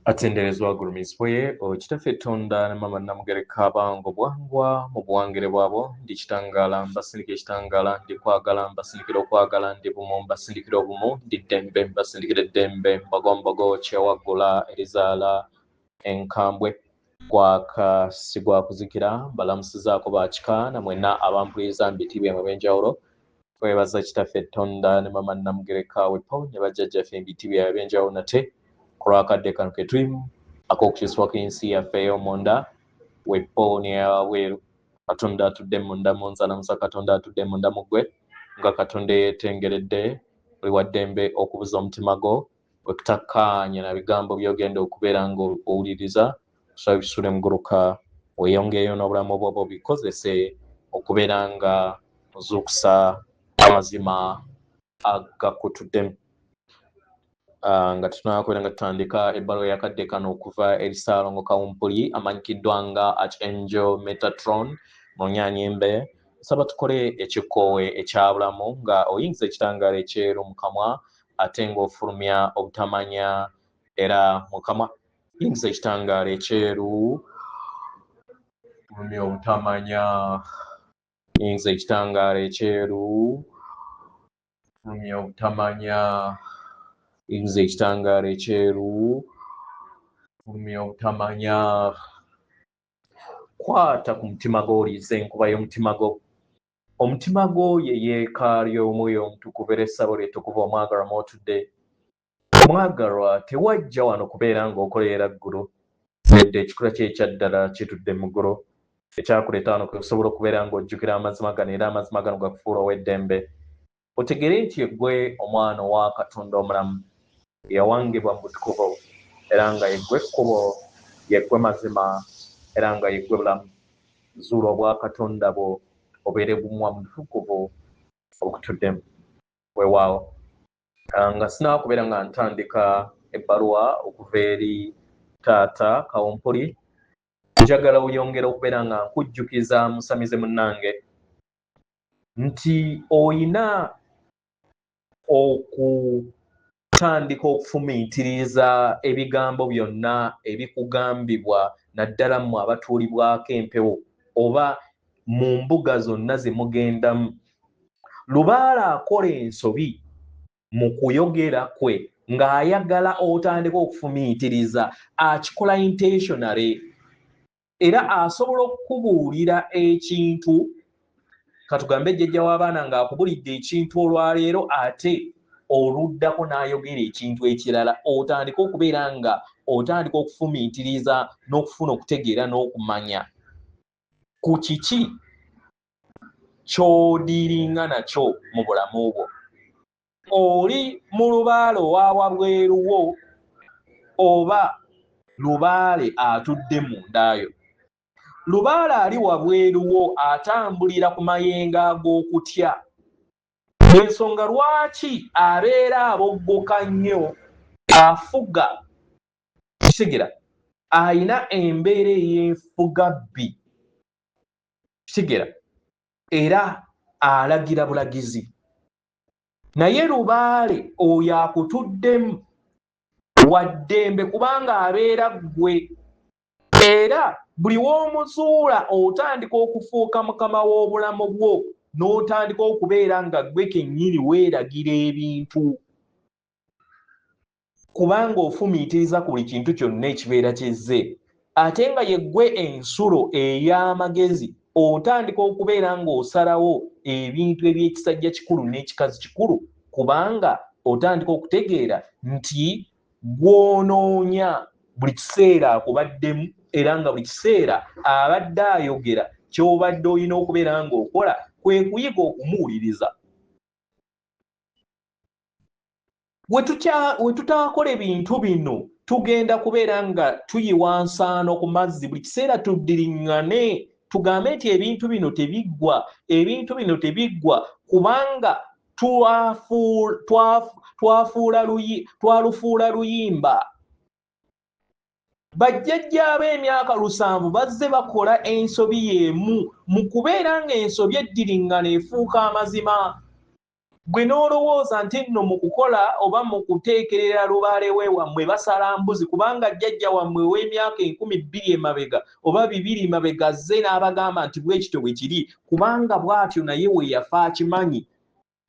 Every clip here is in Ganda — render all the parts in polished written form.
Atenderezwa gulumiswe kitaffe Tonda ne mama Namugereka bango bwangwa mu buwangire bwabo ndi kitangala mbasindika ekitangala ndi kwagala mbasindikira okwagala ndi bumu mbasindikira obumu ndi ddembe mbasindikira eddembe mbagombogo kyewaggula erizaala enkambwe gwaka sigwa kuzikira mbalamusizaako bakika namwena abampuliriza mu biti byemwe ebyenjawulo twebaza kitaffe Tonda ne mama Namugereka wepo ne bajjajjaffe mu biti byabwe ebyenjawulo nate kulwakadde kano ke tulimu ak'okukiswa k'ensi yaffe ey'omunda wepo neyaweeru Katonda atudde munda mu nzalamusa Katonda atudde munda mu ggwe nga Katonda yeetengeredde buli waddembe okubuza omutima gwo bwekutakkaanya na bigambo by'ogenda okubeera ng'owuliriza kusaba bisule muguruka weeyongeeyo n'obulamu bwo bikozese okubeera nga ozuukusa amazima agakutuddemu. Nga tunakubeera nga tutandika ebbaluwa yakadde kano okuva eri Ssaalongo Kawumpuli amanyikiddwa nga Archangel Metatron mu Nnyanyimbe. Nsaba tukole ekikoowe ekyabulamu nga oyingiza ekitangaala ekyeru mu kamwa ate ng'ofulumya obutamanya era mu kamwa. Yingiza ekitangaala ekyeru, fulumya obutamanya. Yingiza ekitangaala ekyeru, fulumya obutamanya. Yingiza ekitangaala ekyeru, fulumya obutamanya. Kwata ku mutima gwo oliiza enkuba y'omutima gwo. Omutima gwo ye yeekaalu y'omwoyo omutukuvu era essabo ly'ettukuvu omwagalwa mw'otudde. Omwagalwa tewajja wano kubeera ng'okoleera ggulu nedda ekikula kye ekyaddala kitudde mu ggulu ekyakuleeta wano kusobola okubeera ng'ojjukira amazima gano era amazima gano gakufuula ow'eddembe. Otegere nti eggwe omwana owa Katonda omulamu yawangibwa mu butukuvu era nga yeggwe ekkubo yeggwe mazima era nga yeggwe bulamu. Zuula obwa Katonda bwo obeere bumwa mu butukuvu obukutuddemu. Weewaawo nga sinaakubeera nga ntandika ebbaluwa okuva eri taata Kawumpuli, njagala oyongera okubeera nga nkujjukiza musamize munnange nti oyina okutandika okufumiitiriza ebigambo byonna ebikugambibwa naddala mmwe abatuulibwako empewo oba mu mbuga zonna ze mugendamu. Lubaala akola ensobi mu kuyogera kwe ng'ayagala otandika okufumiitiriza akikola intentionally era asobola okukubuulira ekintu katugambe jjajja w'abaana ng'akubulidde ekintu olwaleero ate oluddako n'ayogera ekintu ekirala otandika okubeera nga otandika okufumiitiriza n'okufuna okutegeera n'okumanya ku kiki ky'odiiringa nakyo mu bulamu bwo. Oli mu lubaale owa wabweruwo oba lubaale atudde mundayo. Lubaale ali wabweruwo atambulira ku mayengo ag'okutya. Ensonga lwaki abeera aboggoka nnyo afuga kitegera ayina embeera ey'enfugabbi kitegera era alagira bulagizi. Naye lubaale oyo akutuddemu waddembe kubanga abeera ggwe era buli w'omuzuula otandika okufuuka mukama w'obulamu bwo n'otandika okubeera nga ggwe kennyini weeragira ebintu kubanga ofumiitiriza ku buli kintu kyonna ekibeera kizze ate nga ye ggwe ensulo ey'amagezi otandika okubeera ng'osalawo ebintu eby'ekisajja kikulu n'ekikazi kikulu kubanga otandika okutegeera nti gw'onoonya buli kiseera akubaddemu era nga buli kiseera abadde ayogera ky'obadde olina okubeera ng'okola kwe kuyiga okumuwuliriza. We tutaakola ebintu bino tugenda kubeera nga tuyiwa nsaano ku mazzi buli kiseera tuddiriŋŋane tugambe nti ebintu bino tebiggwa kubanga twalufuula luyimba. Bajjajja ab'emyaka 7 bazze bakola ensobi y'emu mu kubeera ng'ensobi eddiriŋŋana efuuka amazima. gwe n'olowooza nti nno mu kukola oba mu kuteekerera lubaale we wammwe basala mbuzi kubanga jjajja wammwe w'emyaka 12 emabega oba 2 emabega azze n'abagamba nti bwekityo bwe kiri kubanga bw'atyo naye we yafa akimanyi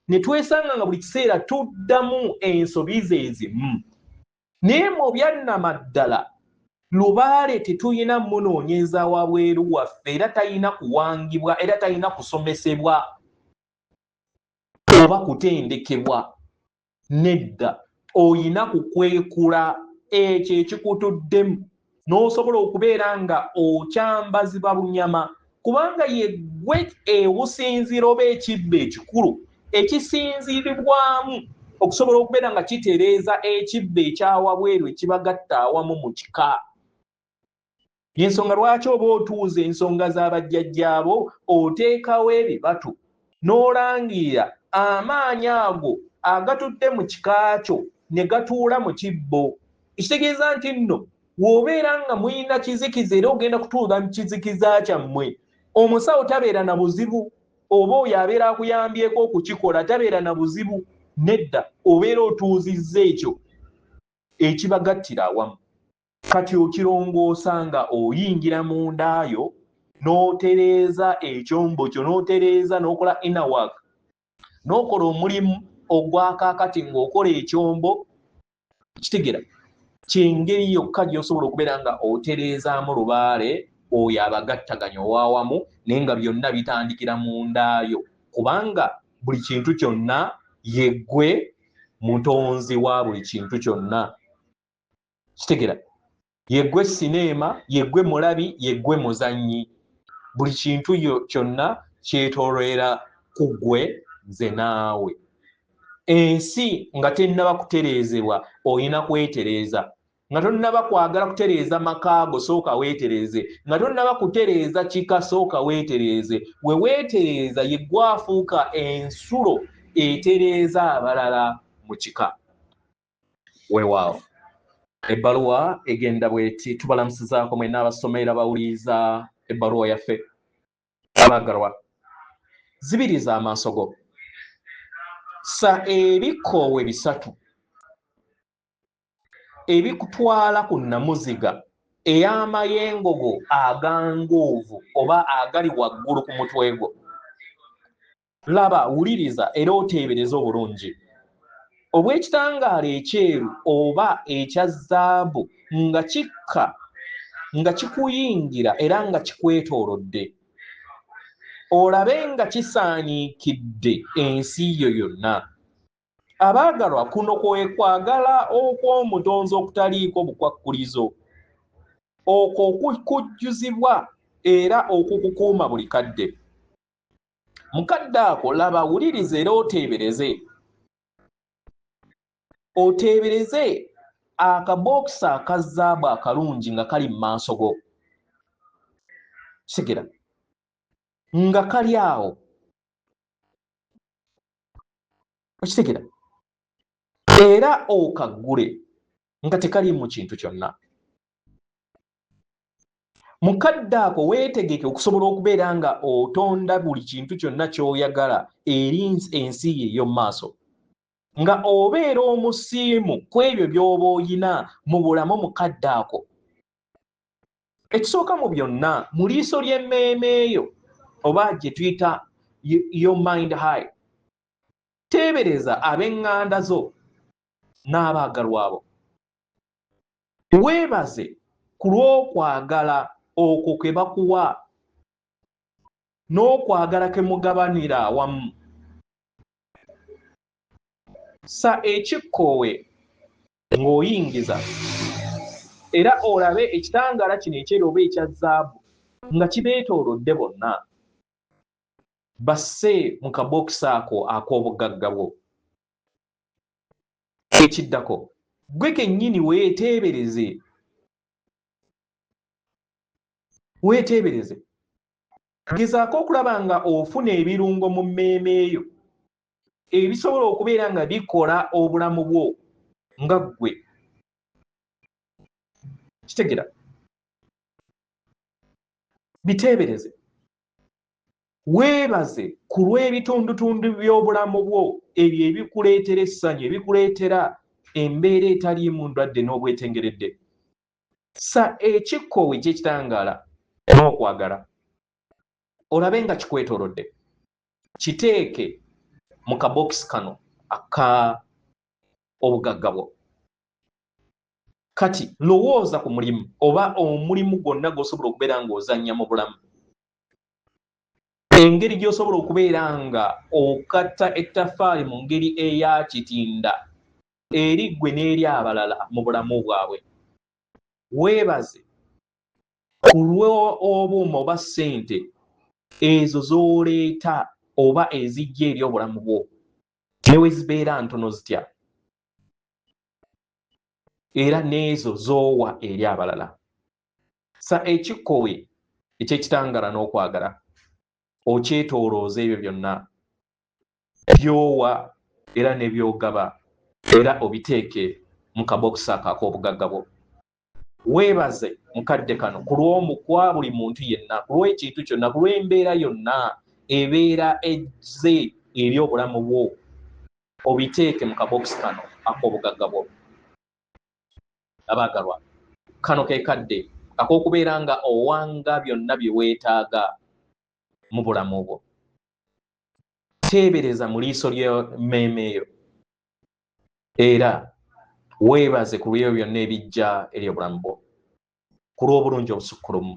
ne twesanga nga buli kiseera tuddamu ensobi ze ezimu naye mu byannamaddala lubaale tetulina munoonyeza wabweru waffe era talina kuwangibwa era talina kusomesebwa oba kutendekebwa nedda oyina kukwekula ekyo ekikutuddemu n'osobola okubeera nga okyambazibwa bunyama kubanga yeggwe ewusinziro oba ekibba ekikulu ekisinziribwamu okusobola okubeera nga kitereeza ekibba ekyawabweru ekibagatta awamu mu kika y'ensonga lwaki oba otuuza ensonga z'abajjajjaabo oteekawo ebibatu n'olangirira amaanyi ago agatudde mu kika kyo ne gatuula mu kibbo ekitegeeza nti nno w'obeera nga muyina kizikiza era ogenda kutuuza mu kizikiza kyammwe omusawo tabeera na buzibu oba oyo abeera akuyambyeko okukikola tabeera na buzibu nedda obeera otuuzizza ekyo ekibagattira awamu kati okirongoosa nga oyingira mu ndaayo n'otereeza ekyombo kyo n'otereeza n'okola inner work n'okola omulimu ogwakaakati ng'okola ekyombo kitegera kyengeri yokka gy'osobola okubeera nga otereezaamu lubaale oyo abagattaganya owaawamu naye nga byonna bitandikira mu ndaayo kubanga buli kintu kyonna yeggwe mutonzi wa buli kintu kyonna kitegera yeggwe sineema yeggwe mulabi yeggwe muzannyi buli kintu kyonna kyetoolera ku ggwe nze naawe ensi nga tennaba kutereezebwa oyina kwetereeza nga tonnaba kwagala kutereeza makaago sooka weetereeze nga tonnaba kutereeza kika sooka weetereeze we weetereeza yeggwe afuuka ensulo etereeza abalala mu kika weewaawo ebbaluwa egenda bweti tubalamusizaako mwenna abasomera bawuliriza ebbaluwa yaffe abaagalwa zibiriza amaaso go sa ebikoowe bisatu ebikutwala ku nnamuziga ey'amayengogo aganguuvu oba agali waggulu ku mutwe gwo laba wuliriza era oteebereza obulungi obw'ekitangaala ekyeru oba ekya zaabu nga kikka nga kikuyingira era nga kikwetoolodde olabe nga kisaaniikidde ensi yo yonna abaagalwa kuno kwekwagala okw'omutonzi okutaliiko bukwakkulizo okwo okukujjuzibwa era okukukuuma buli kadde mukadde ako laba wuliriza era oteebereze akabookisi aka zaabu akalungi nga kali mu maaso go kitegera nga kali awo okitegera era okaggule nga tekali mu kintu kyonna mukadde ako weetegeke okusobola okubeera nga otonda buli kintu kyonna ky'oyagala eri ensi ye ey'omu maaso nga obeera omusiimu ku ebyo by'oba oyina mu bulamu mukadde ako ekisooka mu byonna mu liiso ly'emmeeme eyo oba gye tuyita your mind high teebereza ab'eŋŋanda zo n'abaagalwa abo weebaze ku lw'okwagala okwo ke bakuwa n'okwagala ke mugabanira awamu sa ekikkoowe ng'oyingiza era olabe ekitangaala kino ekyeru oba ekya zaabu nga kibeetoolodde bonna basse mu kabookisi ako ak'obugagga bwo ekiddako gwe kennyini weeteebereze gezaako okulaba nga ofuna ebirungo mu mmeeme eyo ebisobola okubeera nga bikola obulamu bwo nga ggwe kitegera biteebereze weebaze ku lw'ebitundutundu by'obulamu bwo ebyo ebikuleetera essanyu ebikuleetera embeera etaliimu ndwadde n'obwetengeredde. Sa ekikkowe ky'ekitangaala n'okwagala olabe nga kikwetoolodde, kiteeke mu kabokisi kano aka obugagga bwo. Kati lowooza ku mulimu oba omulimu gwonna gw'osobola okubeera ng'ozannya mu bulamu, engeri gy'osobola okubeera nga okatta ettaffaali mu ngeri eya kitinda eri ggwe n'eri abalala mu bulamu bwabwe. Weebaze ku lw'obuuma oba ssente ezo z'oleeta oba ezijja eri obulamu bwo ne we zibeera ntono zitya, era n'ezo z'owa eri abalala. Sa ekikkowe eky'ekitangaala n'okwagala okyetoolooza ebyo byonna by'owa era ne by'ogaba era obiteeke mu kabokisi ako ak'obugagga bwo. Weebaze mukadde kano ku lw'omukwa buli muntu yenna, ku lw'ekintu kyonna, ku lw'embeera yonna ebeera ezze eri obulamu bwo, obiteeke mu kabokisi kano ak'obugagga bwo. Abaagalwa, kano ke kadde ak'okubeera nga owanga byonna bye weetaaga mu bulamu bwo. Teebereza mu liiso ly'emmeeme eyo era weebaze ku lw'ebyo byonna ebijja eri obulamu bwo, ku lw'obulungi obusukkulumu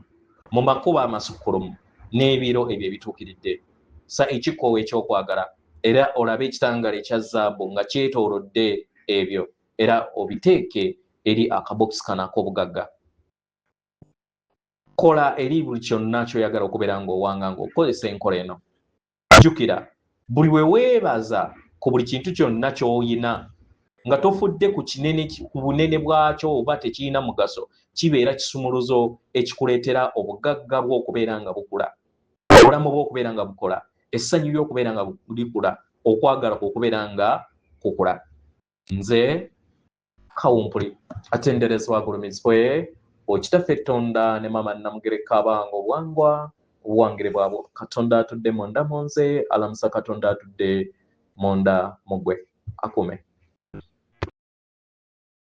mu makubo amasukkulumu n'ebiro ebyo ebituukiridde. Sa ekikkowe eky'okwagala era olabe ekitangaala ekya zaabu nga kyetoolodde ebyo era obiteeke eri akabokisi kano ak'obugagga. Kola eri buli kyonna ky'oyagala okubeera ng'owanga ng'okozesa enkola eno. Jjukira, buli we weebaza ku buli kintu kyonna ky'oyina nga tofudde ku bunene bwakyo oba tekirina mugaso, kibeera kisumuluzo ekikuleetera obugagga bw'okubeera nga bukula, obulamu bw'okubeera nga bukola, essanyu ly'okubeera nga likula, okwagala kw'okubeera nga kukula. Nze Kawumpuli atenderezebwa agulumizibwe Okitaffe Tonda ne Maama Namugereka abange obwangwa obuwangire bwabwe. Katonda atudde munda mu nze, alamusa Katonda atudde munda mu ggwe. Akume.